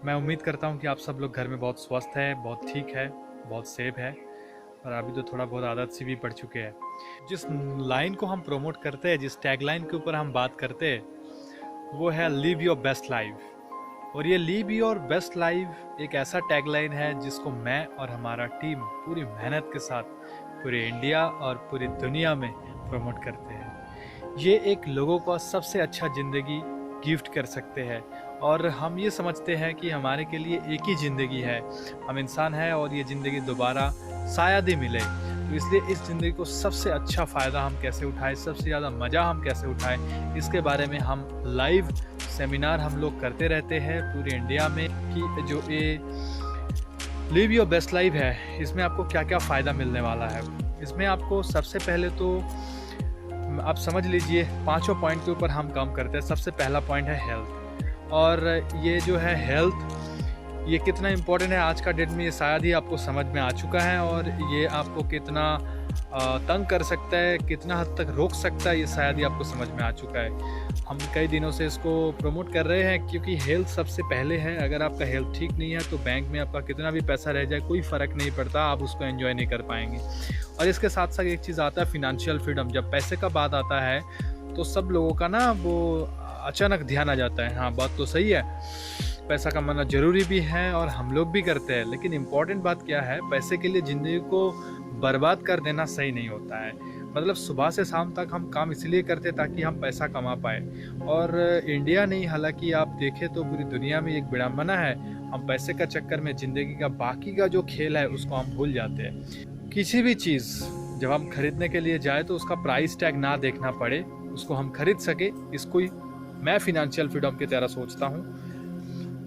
मैं उम्मीद करता हूँ कि आप सब लोग घर में बहुत स्वस्थ हैं, बहुत ठीक है, बहुत सेफ है और अभी तो थोड़ा बहुत आदत सी भी पड़ चुके हैं। जिस लाइन को हम प्रमोट करते हैं, जिस टैगलाइन के ऊपर हम बात करते हैं, वो है लिव योर बेस्ट लाइफ। और ये लिव योर बेस्ट लाइफ एक ऐसा टैगलाइन है जिसको मैं और हमारा टीम पूरी मेहनत के साथ पूरे इंडिया और पूरी दुनिया में प्रमोट करते हैं। ये एक लोगों को सबसे अच्छा ज़िंदगी गिफ्ट कर सकते हैं और हम ये समझते हैं कि हमारे के लिए एक ही ज़िंदगी है, हम इंसान हैं और ये ज़िंदगी दोबारा शायद ही मिले। तो इसलिए इस ज़िंदगी को सबसे अच्छा फ़ायदा हम कैसे उठाएं, सबसे ज़्यादा मज़ा हम कैसे उठाएं, इसके बारे में हम लाइव सेमिनार हम लोग करते रहते हैं पूरे इंडिया में कि जो ये लिव योर बेस्ट लाइफ है, इसमें आपको क्या क्या फ़ायदा मिलने वाला है। इसमें आपको सबसे पहले तो आप समझ लीजिए 5 पॉइंट के ऊपर हम काम करते हैं। सबसे पहला पॉइंट है हेल्थ, और ये जो है हेल्थ, ये कितना इम्पोर्टेंट है आज का डेट में ये शायद ही आपको समझ में आ चुका है, और ये आपको कितना तंग कर सकता है, कितना हद तक रोक सकता है, ये शायद ही आपको समझ में आ चुका है। हम कई दिनों से इसको प्रमोट कर रहे हैं क्योंकि हेल्थ सबसे पहले है। अगर आपका हेल्थ ठीक नहीं है तो बैंक में आपका कितना भी पैसा रह जाए कोई फ़र्क नहीं पड़ता, आप उसको एंजॉय नहीं कर पाएंगे। और इसके साथ साथ एक चीज़ आता है फिनेंशियल फ्रीडम। जब पैसे का बात आता है तो सब लोगों का ना वो अचानक ध्यान आ जाता है। हाँ, बात तो सही है, पैसा कमाना ज़रूरी भी है और हम लोग भी करते हैं, लेकिन इम्पॉर्टेंट बात क्या है, पैसे के लिए ज़िंदगी को बर्बाद कर देना सही नहीं होता है। मतलब सुबह से शाम तक हम काम इसलिए करते ताकि हम पैसा कमा पाए। और इंडिया नहीं, हालांकि आप देखें तो पूरी दुनिया में एक विडंबना है, हम पैसे का चक्कर में ज़िंदगी का बाकी का जो खेल है उसको हम भूल जाते हैं। किसी भी चीज़ जब हम खरीदने के लिए जाए तो उसका प्राइस टैग ना देखना पड़े, उसको हम खरीद सके, इसको ही मैं फिनेंशियल फ्रीडम की तरह सोचता हूँ।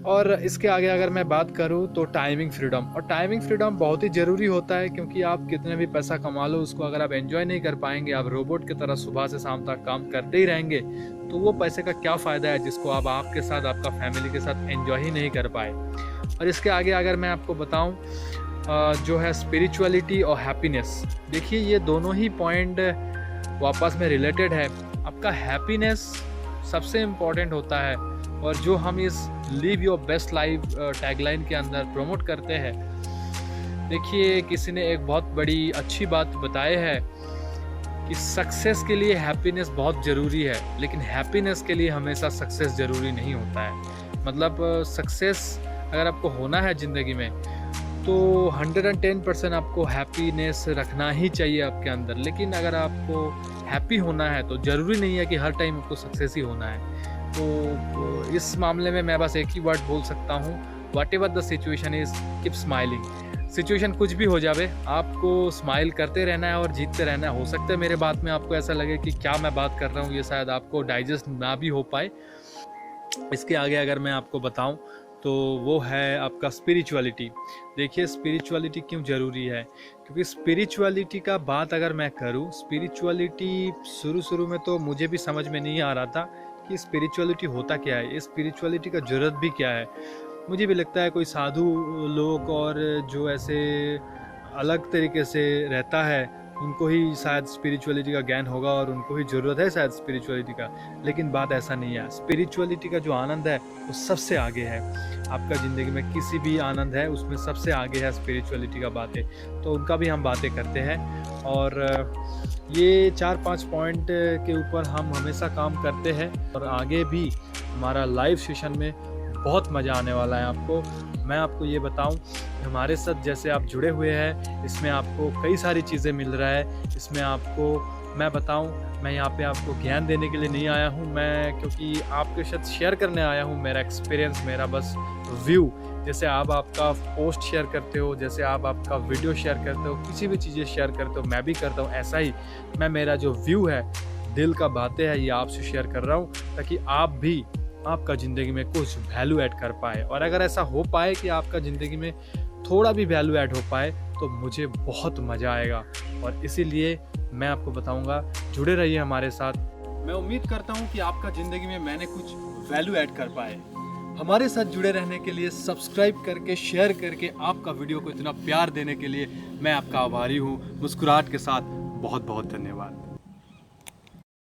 और इसके आगे अगर मैं बात करूँ तो टाइमिंग फ्रीडम, और टाइमिंग फ्रीडम बहुत ही ज़रूरी होता है क्योंकि आप कितने भी पैसा कमा लो, उसको अगर आप एंजॉय नहीं कर पाएंगे, आप रोबोट की तरह सुबह से शाम तक काम करते ही रहेंगे, तो वो पैसे का क्या फ़ायदा है जिसको आप आपके साथ, आपका फैमिली के साथ एंजॉय ही नहीं कर पाए। और इसके आगे अगर मैं आपको बताऊँ जो है स्पिरिचुअलिटी और हैप्पीनेस, देखिए ये दोनों ही पॉइंट वापस में रिलेटेड है। आपका हैप्पीनेस सबसे इम्पॉर्टेंट होता है, और जो हम इस live your best life tagline के अंदर प्रमोट करते हैं, देखिए किसी ने एक बहुत बड़ी अच्छी बात बताई है कि सक्सेस के लिए हैप्पीनेस बहुत ज़रूरी है, लेकिन हैप्पीनेस के लिए हमेशा सक्सेस ज़रूरी नहीं होता है। मतलब सक्सेस अगर आपको होना है ज़िंदगी में तो 110% आपको हैप्पीनेस रखना ही चाहिए आपके अंदर, लेकिन अगर आपको हैप्पी होना है तो ज़रूरी नहीं है कि हर टाइम आपको सक्सेस ही होना है। तो इस मामले में मैं बस एक ही वर्ड बोल सकता हूँ, what ever the situation is keep smiling. Situation कुछ भी हो जावे, आपको स्माइल करते रहना है और जीतते रहना है। हो सकता है मेरे बात में आपको ऐसा लगे कि क्या मैं बात कर रहा हूँ, ये शायद आपको डाइजेस्ट ना भी हो पाए। इसके आगे अगर मैं आपको बताऊं तो वो है आपका स्पिरिचुअलिटी। देखिए स्पिरिचुअलिटी क्यों ज़रूरी है, क्योंकि स्पिरिचुअलिटी का बात अगर मैं करूं, स्पिरिचुअलिटी शुरू में तो मुझे भी समझ में नहीं आ रहा था कि स्पिरिचुअलिटी होता क्या है, ये स्पिरिचुअलिटी का ज़रूरत भी क्या है। मुझे भी लगता है कोई साधु लोग और जो ऐसे अलग तरीके से रहता है उनको ही शायद स्पिरिचुअलिटी का ज्ञान होगा और उनको ही ज़रूरत है शायद स्पिरिचुअलिटी का, लेकिन बात ऐसा नहीं है। स्पिरिचुअलिटी का जो आनंद है वो सबसे आगे है। आपका ज़िंदगी में किसी भी आनंद है उसमें सबसे आगे है स्पिरिचुअलिटी का बातें, तो उनका भी हम बातें करते हैं। और ये 4-5 पॉइंट के ऊपर हम हमेशा काम करते हैं और आगे भी हमारा लाइव सेशन में बहुत मज़ा आने वाला है आपको। मैं आपको ये बताऊं, हमारे साथ जैसे आप जुड़े हुए हैं, इसमें आपको कई सारी चीज़ें मिल रहा है। इसमें आपको मैं बताऊं, मैं यहाँ पे आपको ज्ञान देने के लिए नहीं आया हूँ, मैं क्योंकि आपके साथ शेयर करने आया हूँ मेरा एक्सपीरियंस, मेरा बस व्यू। जैसे आप आपका पोस्ट शेयर करते हो, जैसे आप आपका वीडियो शेयर करते हो, किसी भी चीज़ें शेयर करते हो, मैं भी करता हूँ, ऐसा ही मैं मेरा जो व्यू है, दिल का बातें है, ये आपसे शेयर कर रहा हूँ ताकि आप भी आपका ज़िंदगी में कुछ वैल्यू ऐड कर पाए। और अगर ऐसा हो पाए कि आपका ज़िंदगी में थोड़ा भी वैल्यू ऐड हो पाए तो मुझे बहुत मज़ा आएगा, और इसीलिए मैं आपको बताऊंगा, जुड़े रहिए हमारे साथ। मैं उम्मीद करता हूं कि आपका ज़िंदगी में मैंने कुछ वैल्यू ऐड कर पाए। हमारे साथ जुड़े रहने के लिए, सब्सक्राइब करके, शेयर करके, आपका वीडियो को इतना प्यार देने के लिए मैं आपका आभारी हूँ। मुस्कुराहट के साथ बहुत बहुत धन्यवाद।